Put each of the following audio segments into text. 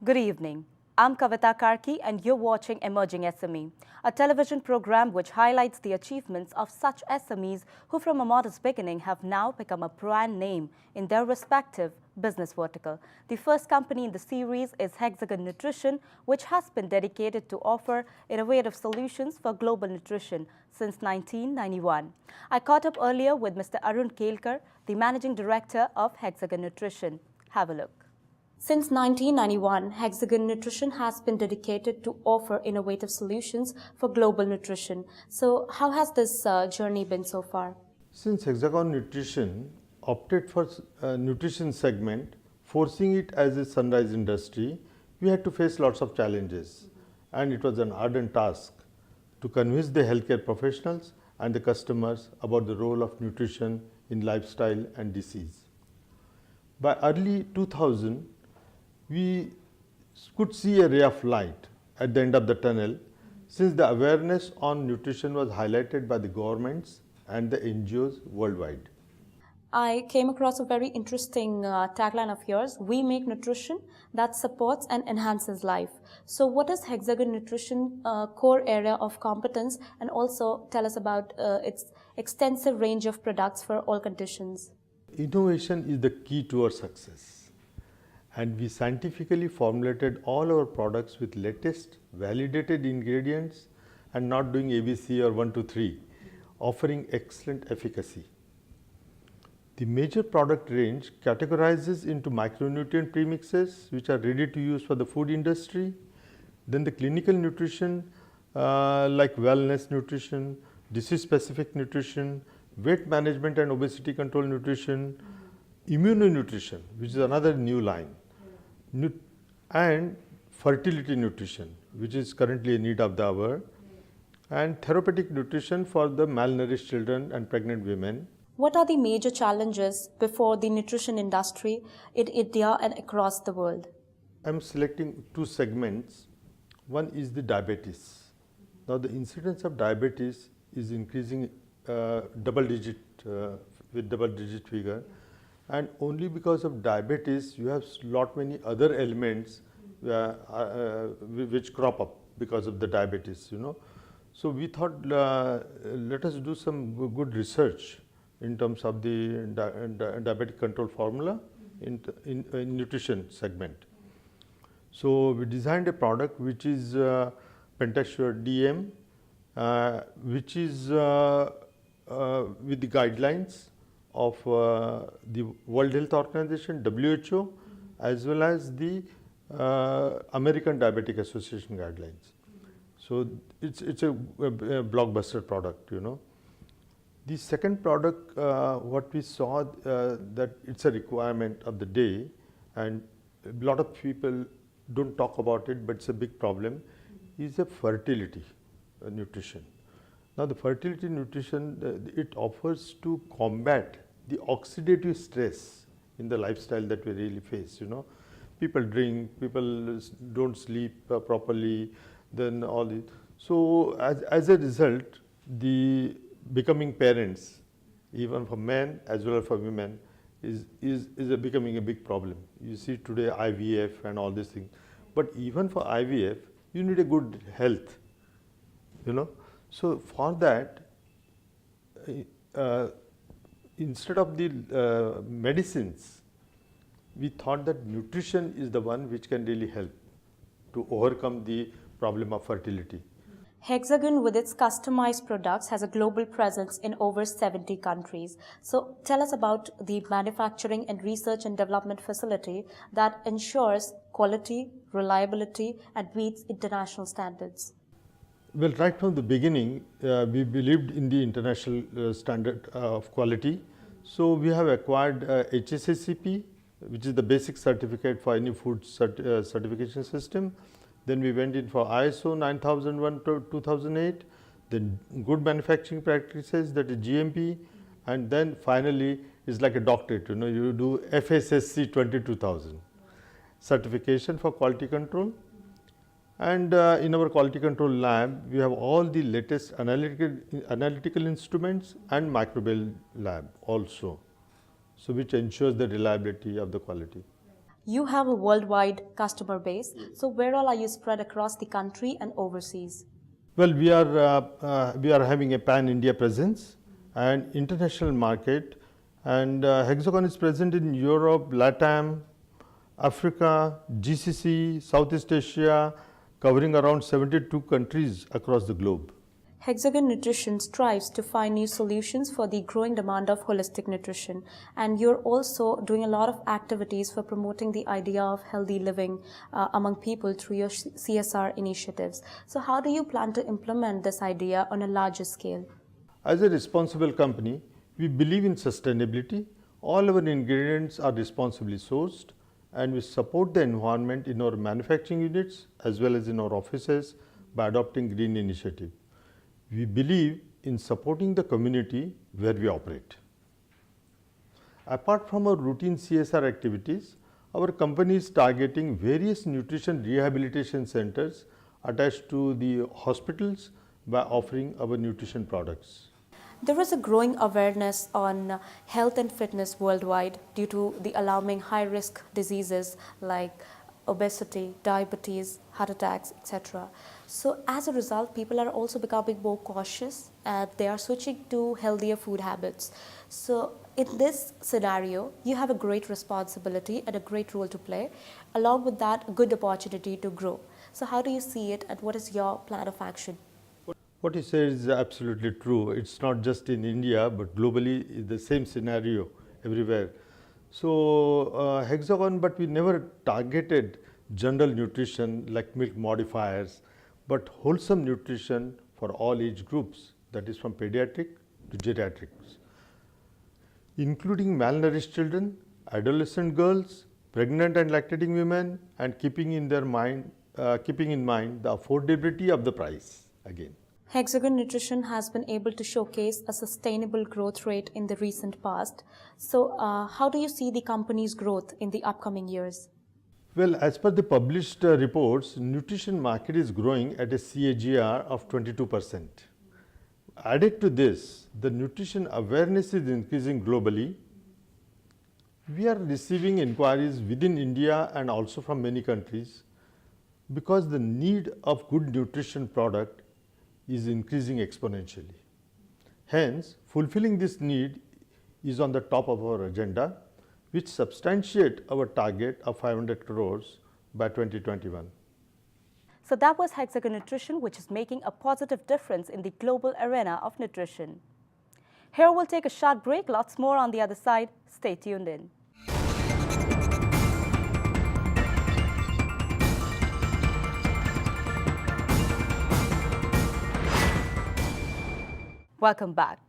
Good evening. I'm Kavita Karki and you're watching Emerging SME, a television program which highlights the achievements of such SMEs who from a modest beginning have now become a brand name in their respective business vertical. The first company in the series is Hexagon Nutrition, which has been dedicated to offer innovative solutions for global nutrition since 1991. I caught up earlier with Mr. Arun Kelkar, the Managing Director of Hexagon Nutrition. Have a look. Since 1991, Hexagon Nutrition has been dedicated to offer innovative solutions for global nutrition. So how has this journey been so far? Since Hexagon Nutrition opted for nutrition segment, forcing it as a sunrise industry, we had to face lots of challenges. And it was an ardent task to convince the healthcare professionals and the customers about the role of nutrition in lifestyle and disease. By early 2000, we could see a ray of light at the end of the tunnel since the awareness on nutrition was highlighted by the governments and the NGOs worldwide. I came across a very interesting tagline of yours, "We make nutrition that supports and enhances life." So what is Hexagon Nutrition core area of competence, and also tell us about its extensive range of products for all conditions? Innovation is the key to our success. And we scientifically formulated all our products with latest validated ingredients and not doing ABC or 1, 2, 3, offering excellent efficacy. The major product range categorizes into micronutrient premixes, which are ready to use for the food industry. Then the clinical nutrition like wellness nutrition, disease-specific nutrition, weight management and obesity control nutrition, immunonutrition, which is another new line, and fertility nutrition, which is currently a need of the hour, and therapeutic nutrition for the malnourished children and pregnant women. What are the major challenges before the nutrition industry in India and across the world? I'm selecting two segments. One is the diabetes. Now the incidence of diabetes is increasing with double-digit figure. And only because of diabetes, you have lot many other elements which crop up because of the diabetes, So we thought, let us do some good research in terms of the diabetic control formula in nutrition segment. So we designed a product which is Pentasure DM, which is with the guidelines of the World Health Organization, WHO, as well as the American Diabetic Association guidelines. So it's a blockbuster product, The second product, what we saw that it's a requirement of the day, and a lot of people don't talk about it, but it's a big problem, is a fertility nutrition. Now the fertility nutrition, it offers to combat the oxidative stress in the lifestyle that we really face, People drink, people don't sleep properly, then all this. So as a result, the becoming parents, even for men as well as for women, is becoming a big problem. You see today IVF and all these things. But even for IVF, you need a good health, So for that, instead of the medicines, we thought that nutrition is the one which can really help to overcome the problem of fertility. Hexagon, with its customized products, has a global presence in over 70 countries. So tell us about the manufacturing and research and development facility that ensures quality, reliability, and meets international standards. Well, right from the beginning, we believed in the international standard of quality. So we have acquired HACCP, which is the basic certificate for any food certification system. Then we went in for ISO 9001 to 2008, then good manufacturing practices, that is GMP, and then finally it's like a doctorate, you do FSSC 22000 certification for quality control. And in our quality control lab, we have all the latest analytical instruments and microbial lab also, so which ensures the reliability of the quality. You have a worldwide customer base. So where all are you spread across the country and overseas? Well, we are having a pan-India presence and international market, and Hexagon is present in Europe, LATAM, Africa, GCC, Southeast Asia, covering around 72 countries across the globe. Hexagon Nutrition strives to find new solutions for the growing demand of holistic nutrition, and you're also doing a lot of activities for promoting the idea of healthy living among people through your CSR initiatives. So how do you plan to implement this idea on a larger scale? As a responsible company, we believe in sustainability. All our ingredients are responsibly sourced, and we support the environment in our manufacturing units as well as in our offices by adopting green initiative. We believe in supporting the community where we operate. Apart from our routine CSR activities, our company is targeting various nutrition rehabilitation centers attached to the hospitals by offering our nutrition products. There is a growing awareness on health and fitness worldwide due to the alarming high-risk diseases like obesity, diabetes, heart attacks, etc. So as a result, people are also becoming more cautious and they are switching to healthier food habits. So in this scenario, you have a great responsibility and a great role to play. Along with that, a good opportunity to grow. So how do you see it and what is your plan of action? What you say is absolutely true. It's not just in India, but globally it's the same scenario everywhere. So Hexagon, but we never targeted general nutrition like milk modifiers, but wholesome nutrition for all age groups, that is from pediatric to geriatrics, including malnourished children, adolescent girls, pregnant and lactating women, and keeping in mind the affordability of the price again. Hexagon Nutrition has been able to showcase a sustainable growth rate in the recent past. So how do you see the company's growth in the upcoming years? Well, as per the published reports, nutrition market is growing at a CAGR of 22%. Added to this, the nutrition awareness is increasing globally. We are receiving inquiries within India and also from many countries because the need of good nutrition product is increasing exponentially. Hence, fulfilling this need is on the top of our agenda, which substantiate our target of 500 crores by 2021. So that was Hexagon Nutrition, which is making a positive difference in the global arena of nutrition. Here we'll take a short break, lots more on the other side. Stay tuned in. Welcome back.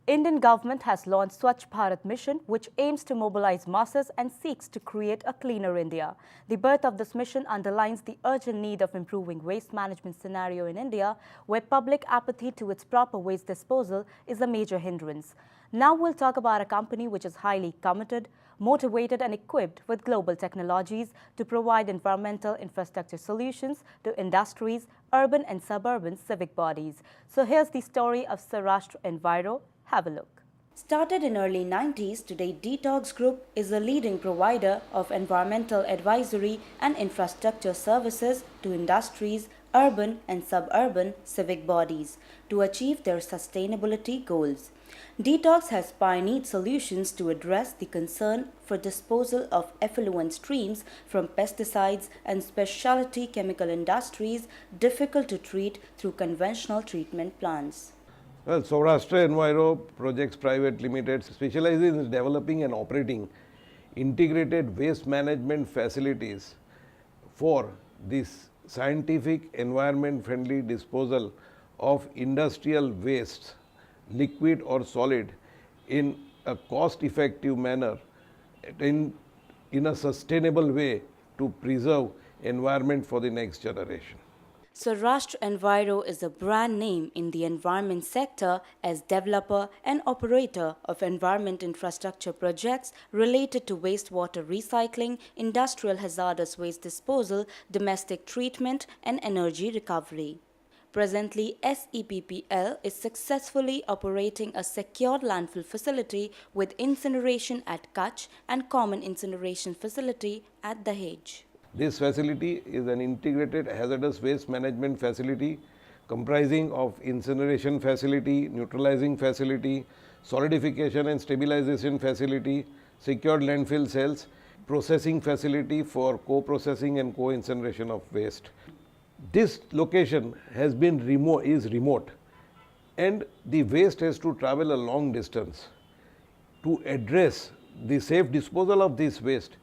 Indian government has launched Swachh Bharat mission, which aims to mobilize masses and seeks to create a cleaner India. The birth of this mission underlines the urgent need of improving waste management scenario in India, where public apathy to its proper waste disposal is a major hindrance. Now we'll talk about a company which is highly committed, motivated and equipped with global technologies to provide environmental infrastructure solutions to industries, urban and suburban civic bodies. So here's the story of Saurashtra Enviro. Have a look. Started in early 90s, today Detox Group is a leading provider of environmental advisory and infrastructure services to industries, urban and suburban civic bodies to achieve their sustainability goals. Detox has pioneered solutions to address the concern for disposal of effluent streams from pesticides and specialty chemical industries difficult to treat through conventional treatment plants. Well, Saurashtra Enviro Projects Private Limited specializes in developing and operating integrated waste management facilities for this scientific, environment-friendly disposal of industrial waste, liquid or solid, in a cost-effective manner, in a sustainable way to preserve environment for the next generation. Saurashtra Enviro is a brand name in the environment sector as developer and operator of environment infrastructure projects related to wastewater recycling, industrial hazardous waste disposal, domestic treatment and energy recovery. Presently, SEPPL is successfully operating a secured landfill facility with incineration at Kutch and common incineration facility at Dahej. This facility is an integrated hazardous waste management facility comprising of incineration facility, neutralizing facility, solidification and stabilization facility, secured landfill cells, processing facility for co-processing and co-incineration of waste. This location has been remote, and the waste has to travel a long distance. To address the safe disposal of this waste,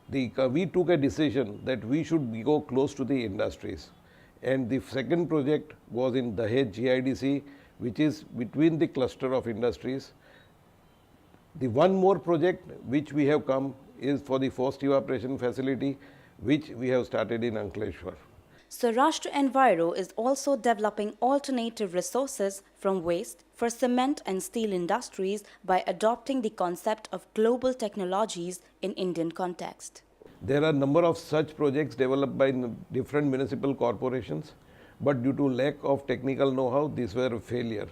we took a decision that we should go close to the industries. And the second project was in Dahej GIDC, which is between the cluster of industries. The one more project which we have come is for the forced evaporation facility, which we have started in Ankleshwar. Saurashtra Enviro is also developing alternative resources from waste for cement and steel industries by adopting the concept of global technologies in Indian context. There are a number of such projects developed by different municipal corporations, but due to lack of technical know-how, these were a failure.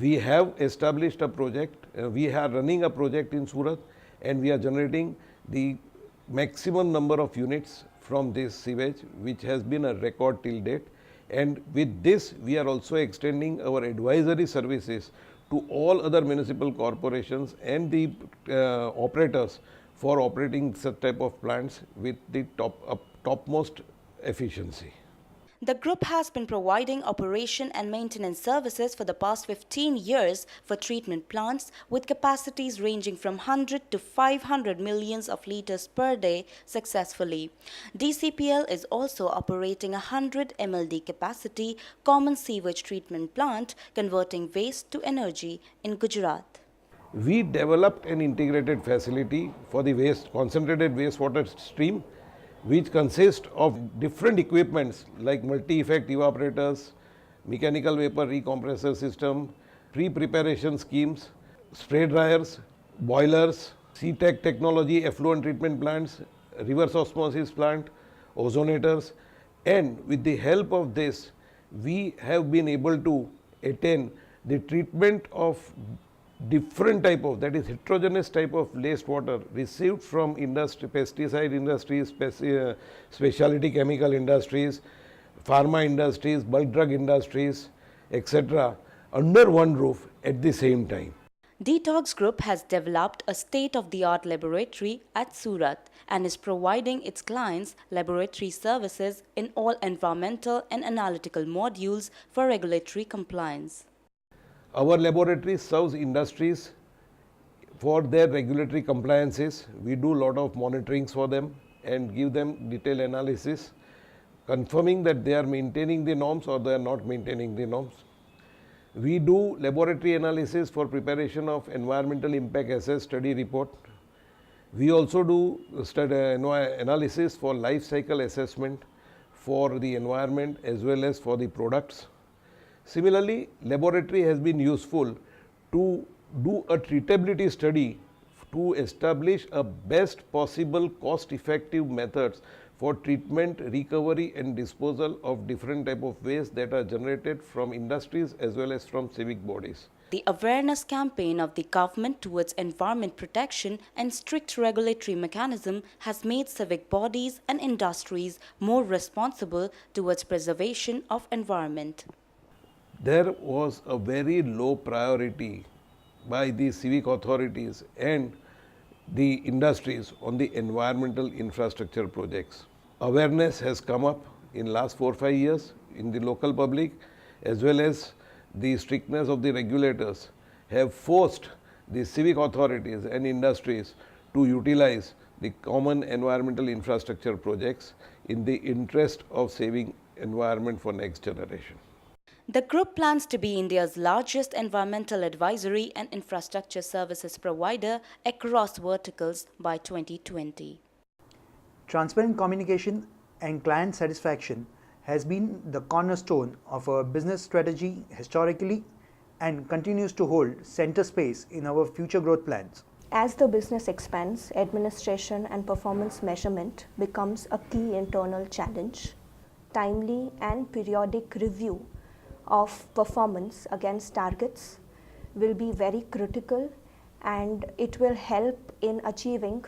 We have established a project, we are running a project in Surat, and we are generating the maximum number of units from this sewage, which has been a record till date. And with this, we are also extending our advisory services to all other municipal corporations and the operators for operating such type of plants with the topmost efficiency. The group has been providing operation and maintenance services for the past 15 years for treatment plants with capacities ranging from 100 to 500 millions of liters per day successfully. DCPL is also operating a 100 MLD capacity common sewage treatment plant converting waste to energy in Gujarat. We developed an integrated facility for the concentrated wastewater stream, which consists of different equipments like multi-effect evaporators, mechanical vapor recompressor system, pre-preparation schemes, spray dryers, boilers, C-Tech technology, effluent treatment plants, reverse osmosis plant, ozonators, and with the help of this, we have been able to attain the treatment of different type of, that is heterogeneous type of wastewater received from industry, pesticide industries, specialty chemical industries, pharma industries, bulk drug industries, etc. under one roof at the same time. Detox Group has developed a state-of-the-art laboratory at Surat and is providing its clients laboratory services in all environmental and analytical modules for regulatory compliance. Our laboratory serves industries for their regulatory compliances. We do a lot of monitorings for them and give them detailed analysis, confirming that they are maintaining the norms or they are not maintaining the norms. We do laboratory analysis for preparation of environmental impact assessment study report. We also do analysis for life cycle assessment for the environment as well as for the products. Similarly, laboratory has been useful to do a treatability study to establish a best possible cost-effective methods for treatment, recovery and disposal of different type of waste that are generated from industries as well as from civic bodies. The awareness campaign of the government towards environment protection and strict regulatory mechanism has made civic bodies and industries more responsible towards preservation of environment. There was a very low priority by the civic authorities and the industries on the environmental infrastructure projects. Awareness has come up in last 4 or 5 years in the local public, as well as the strictness of the regulators have forced the civic authorities and industries to utilize the common environmental infrastructure projects in the interest of saving environment for next generation. The group plans to be India's largest environmental advisory and infrastructure services provider across verticals by 2020. Transparent communication and client satisfaction has been the cornerstone of our business strategy historically and continues to hold center space in our future growth plans. As the business expands, administration and performance measurement becomes a key internal challenge. Timely and periodic review of performance against targets will be very critical, and it will help in achieving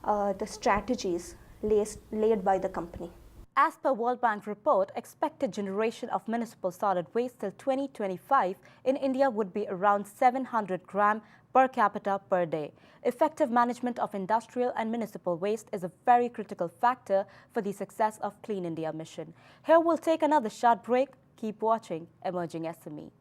the strategies laid by the company. As per World Bank report, expected generation of municipal solid waste till 2025 in India would be around 700 gram per capita per day. Effective management of industrial and municipal waste is a very critical factor for the success of Clean India mission. Here we'll take another short break. Keep watching Emerging SME.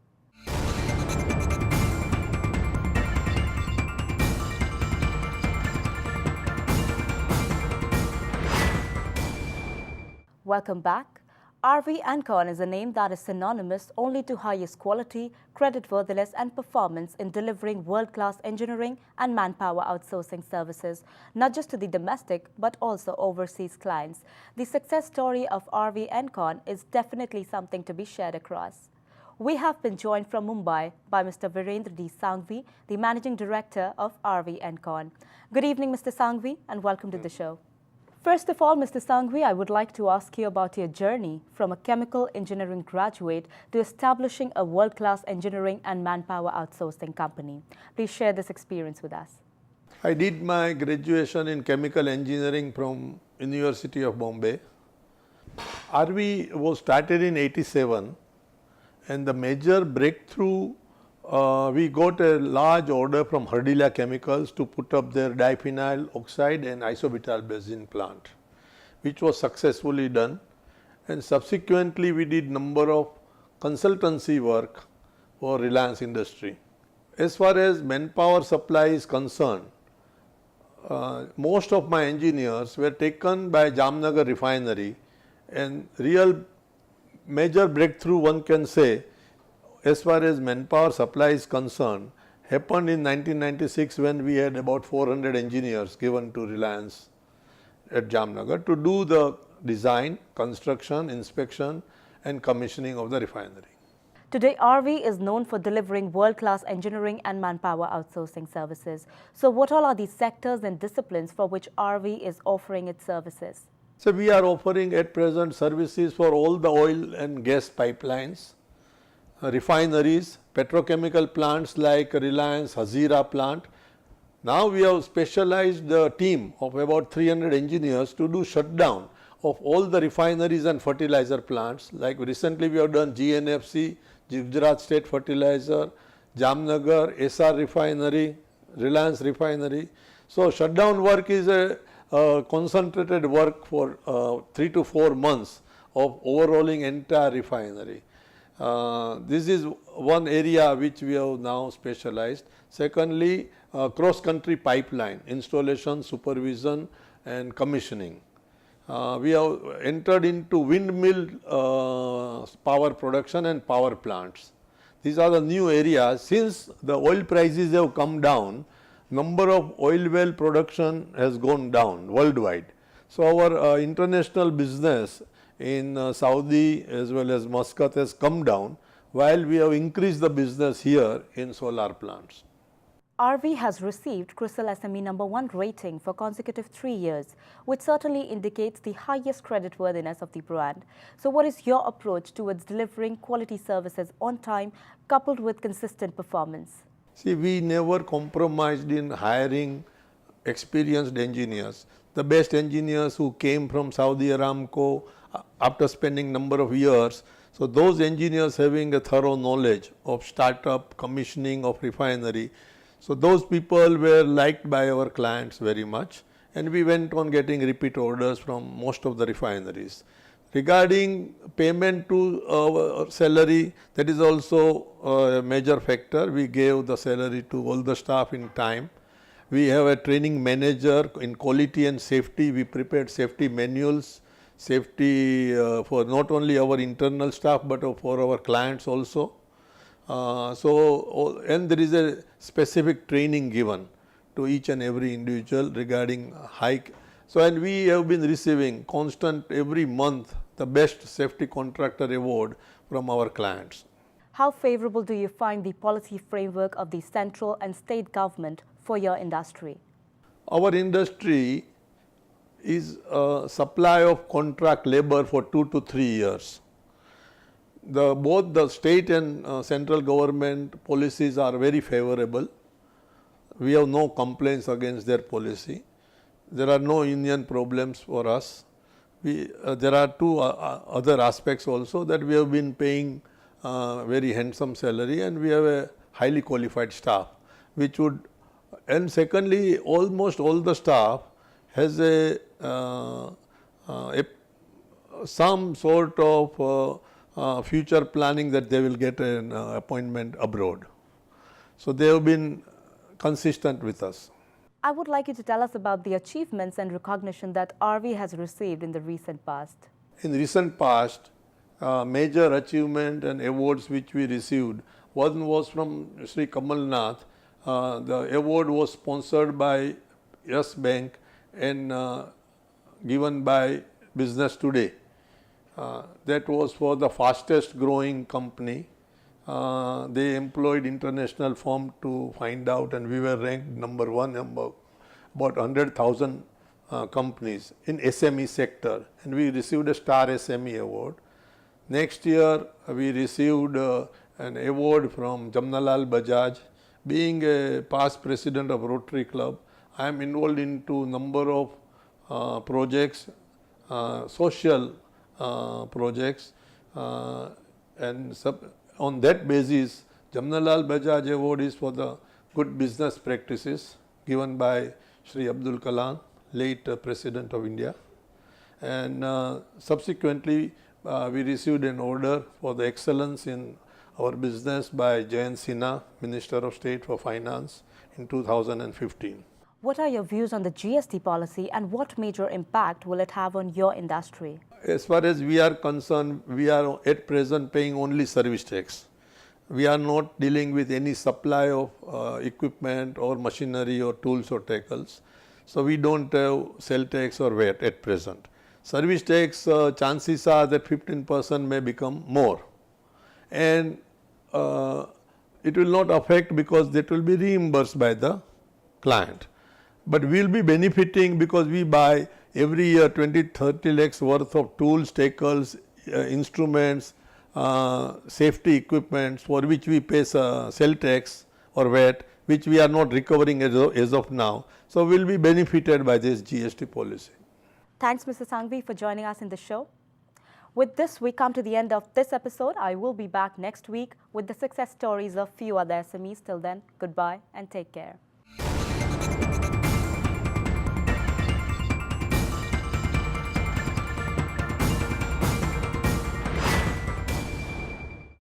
Welcome back. RV Ancon is a name that is synonymous only to highest quality, creditworthiness and performance in delivering world-class engineering and manpower outsourcing services, not just to the domestic but also overseas clients. The success story of RV Ancon is definitely something to be shared across. We have been joined from Mumbai by Mr. Virendra D. Sanghvi, the Managing Director of RV Ancon. Good evening, Mr. Sanghvi, and welcome to the show. First of all, Mr. Sanghvi, I would like to ask you about your journey from a chemical engineering graduate to establishing a world-class engineering and manpower outsourcing company. Please share this experience with us. I did my graduation in chemical engineering from University of Bombay. RV was started in 87, and the major breakthrough, we got a large order from Hardila Chemicals to put up their diphenyl oxide and isobutyl benzene plant, which was successfully done, and subsequently we did number of consultancy work for Reliance Industry. As far as manpower supply is concerned, most of my engineers were taken by Jamnagar refinery, and real major breakthrough one can say as far as manpower supply is concerned happened in 1996 when we had about 400 engineers given to Reliance at Jamnagar to do the design, construction, inspection and commissioning of the refinery. Today, RV is known for delivering world-class engineering and manpower outsourcing services. So what all are the sectors and disciplines for which RV is offering its services? So we are offering at present services for all the oil and gas pipelines, refineries, petrochemical plants like Reliance Hazira plant. Now we have specialized the team of about 300 engineers to do shutdown of all the refineries and fertilizer plants. Like recently we have done GNFC, Gujarat State Fertilizer, Jamnagar, SR Refinery, Reliance Refinery. So shutdown work is a concentrated work for 3 to 4 months of overhauling entire refinery. This is one area which we have now specialized. Secondly, cross-country pipeline installation, supervision and commissioning. We have entered into windmill power production and power plants. These are the new areas. Since the oil prices have come down, number of oil well production has gone down worldwide. So our international business in Saudi as well as Muscat has come down, while we have increased the business here in solar plants. RV has received CRISIL SME #1 rating for consecutive 3 years, which certainly indicates the highest creditworthiness of the brand. So what is your approach towards delivering quality services on time coupled with consistent performance? See, we never compromised in hiring experienced engineers. The best engineers who came from Saudi Aramco after spending number of years. So those engineers having a thorough knowledge of startup, commissioning of refinery. So those people were liked by our clients very much, and we went on getting repeat orders from most of the refineries. Regarding payment to our salary, that is also a major factor. We gave the salary to all the staff in time. We have a training manager in quality and safety. We prepared safety manuals, safety for not only our internal staff but for our clients also. And there is a specific training given to each and every individual regarding hike. So, and we have been receiving constant every month the best safety contractor award from our clients. How favorable do you find the policy framework of the central and state government for your industry? Our industry is a supply of contract labor for 2 to 3 years. both the state and central government policies are very favorable. We have no complaints against their policy. There are no union problems for us. There are two other aspects also, that we have been paying very handsome salary and we have a highly qualified staff, which would, and secondly, almost all the staff has some sort of future planning that they will get an appointment abroad. So they have been consistent with us. I would like you to tell us about the achievements and recognition that RV has received in the recent past. In recent past, major achievement and awards which we received, one was from Sri Kamal Nath. The award was sponsored by Yes Bank and given by Business Today. That was for the fastest growing company. They employed international firm to find out, and we were ranked number 1 among about 100,000 companies in SME sector, and we received a Star SME award. Next year we received an award from Jamnalal Bajaj. Being a past president of Rotary Club, I am involved into number of projects, social projects, and on that basis, Jamnalal Bajaj Award is for the good business practices given by Sri Abdul Kalam, late President of India. And subsequently, we received an order for the excellence in our business by Jayant Sinha, Minister of State for Finance, in 2015. What are your views on the GST policy and what major impact will it have on your industry? As far as we are concerned, we are at present paying only service tax. We are not dealing with any supply of equipment or machinery or tools or tackles. So we don't have sale tax or VAT at present. Service tax, chances are that 15% may become more. And it will not affect because that will be reimbursed by the client. But we will be benefiting because we buy every year 20-30 lakhs worth of tools, tackles, instruments, safety equipment for which we pay sale tax or VAT, which we are not recovering as of now. So we will be benefited by this GST policy. Thanks, Mr. Sanghvi, for joining us in the show. With this, we come to the end of this episode. I will be back next week with the success stories of few other SMEs. Till then, goodbye and take care.